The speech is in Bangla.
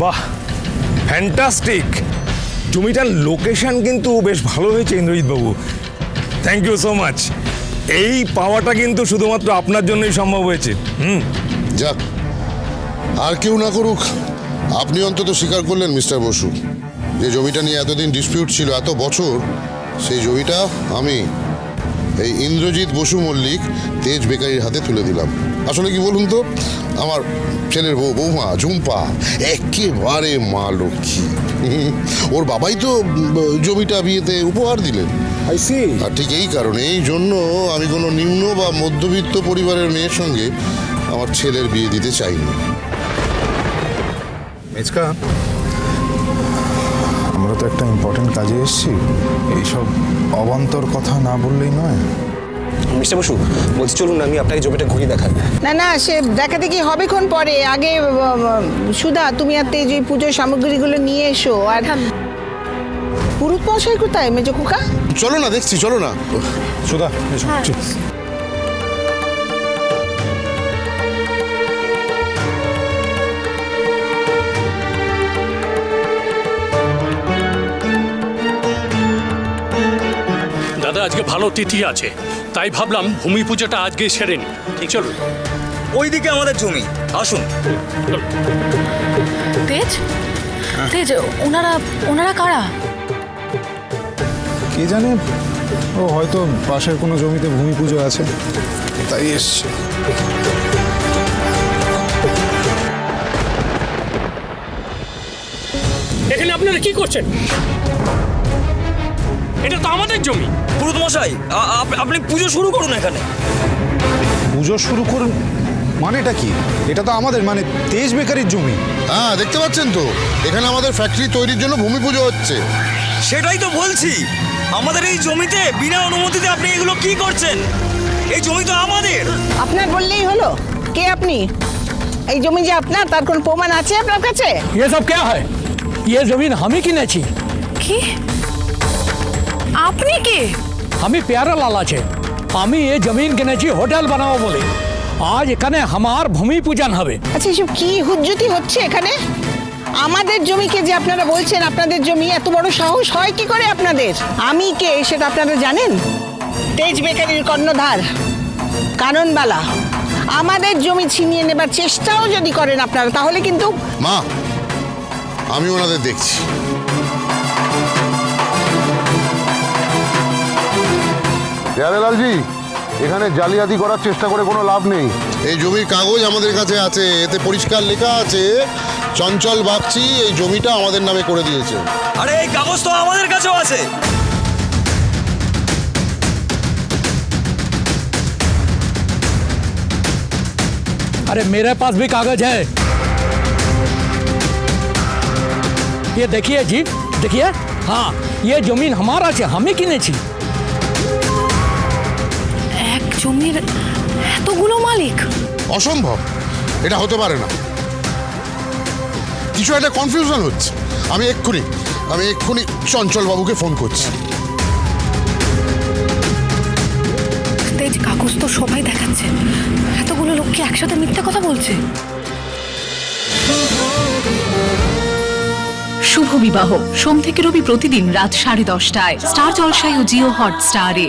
বাহ, ফ্যান্টাস্টিক। জমিটার লোকেশন কিন্তু বেশ ভালো হয়েছে ইন্দ্রজিৎ বাবু, থ্যাংক ইউ সো মাচ। এই পাওয়াটা কিন্তু শুধুমাত্র আপনার জন্যই সম্ভব হয়েছে। যাক, আর কেউ না করুক, আপনি অন্তত স্বীকার করলেন মিস্টার বসু, যে জমিটা নিয়ে এতদিন ডিসপিউট ছিল, এত বছর, সেই জমিটা আমি এই ইন্দ্রজিৎ বসু মল্লিক তেজ বেকারির হাতে তুলে দিলাম। আসলে কি বলুন তো, আমার ছেলের বৌমা ঝুম্পা একেবারে মা লক্ষ্মী। ওর বাবাই তো জমিটা বিয়েতে উপহার দিলেন। আর ঠিক এই কারণে, এই জন্য আমি কোনো নিম্ন বা মধ্যবিত্ত পরিবারের মেয়ের সঙ্গে আমার ছেলের বিয়ে দিতে চাইনি। মেজকা, আমরা তো একটা ইম্পর্টেন্ট কাজে এসেছি, এইসব অবান্তর কথা না বললেই নয়। মিস্টার বসু, বলছি চলুন আমি আপনাকে জমিটা ঘুরিয়ে দেখাই। না না, সে দেখাতে কি হবে ক্ষণ পরে, আগে সুধা তুমি আর তেজ এই পুজোর সামগ্রীগুলো নিয়ে এসো। আর পুরুত মশাই কোথায় মেজো খোকা? চলো না, দেখছি, চলো না। সুধা এসো। দাদা, আজকে ভালো তিথি আছে, তাই ভাবলাম ভূমি পুজোটা আজকে সেরে নি। ঠিক, চলুন। ওইদিকে আমাদের জমি, আসুন। তেজ, তেজ, ওনারা কারা? কে জানে, ও হয়তো পাশের কোনো জমিতে ভূমি পুজো আছে, তাই এসছে। এখানে আপনারা কি করছেন? এটা তো আমাদের জমি। পুরুত মশাই, আপনি পুজো শুরু করুন এখানে। পুজো শুরু করুন মানেটা কি? এটা তো আমাদের, মানে তেজ বেকারির জমি। হ্যাঁ, দেখতে পাচ্ছেন তো, এখানে আমাদের ফ্যাক্টরি তৈরির জন্য ভূমি পুজো হচ্ছে। সেটাই তো বলছি, আমাদের এই জমিতে বিনা অনুমতিতে আপনি এগুলো কি করছেন? এই জমি তো আমাদের। আপনার বললেই হলো? কে আপনি? এই জমি যে আপনার, তার কোন প্রমাণ আছে আপনার কাছে? ये सब क्या है? ये जमीन हम ही কিনেছি। কি? আপনি কে? আমি প্যারা লাল আছে, আমি এই জমিন কিনেছি হোটেল বানাবো বলে। আজ এখানে আমার ভূমি পূজন হবে। আচ্ছা, এসব কি হুজ্জুতি হচ্ছে এখানে? আমাদের জমিকে যে আপনারা বলছেন আপনাদের জমি, এত বড় সাহস হয় কি করে আপনাদের? আমি কে সেটা আপনারা জানেন? তেজ বেকারির কর্ণধার কাননবালা। আমাদের জমি ছিনিয়ে নেবার চেষ্টাও যদি করেন আপনারা, তাহলে কিন্তু। মা, আমি ওনাদের দেখছি। প্যারেলালজি, এখানে জালিয়াতি করার চেষ্টা করে কোনো লাভ নেই। এই জমির কাগজ আমাদের কাছে আছে, এতে পরিষ্কার লেখা আছে চঞ্চল বাগচি এই জমিটা আমাদের নামে করে দিয়েছে। আরে এই কাগজ তো আমাদের কাছেও আছে। अरे मेरे पास भी कागज है, ये देखिए जी, देखिए। हाँ, ये जमीन हमारा है, हम ही কিনেছি। এক জমির এতগুলো মালিক? অসম্ভব, এটা হতে পারে না। কিছু একটা কনফিউশন হচ্ছে। আমি এক্ষুনি চঞ্চল বাবুকে ফোন করছি। তেজ, কাগজ তো সবাই দেখাচ্ছে, এতগুলো লোককে একসাথে মিথ্যে কথা বলছে। শুভ বিবাহ সোম থেকে রবি প্রতিদিন রাত 10:30টায় স্টার জলসায় ও জিও হটস্টারে।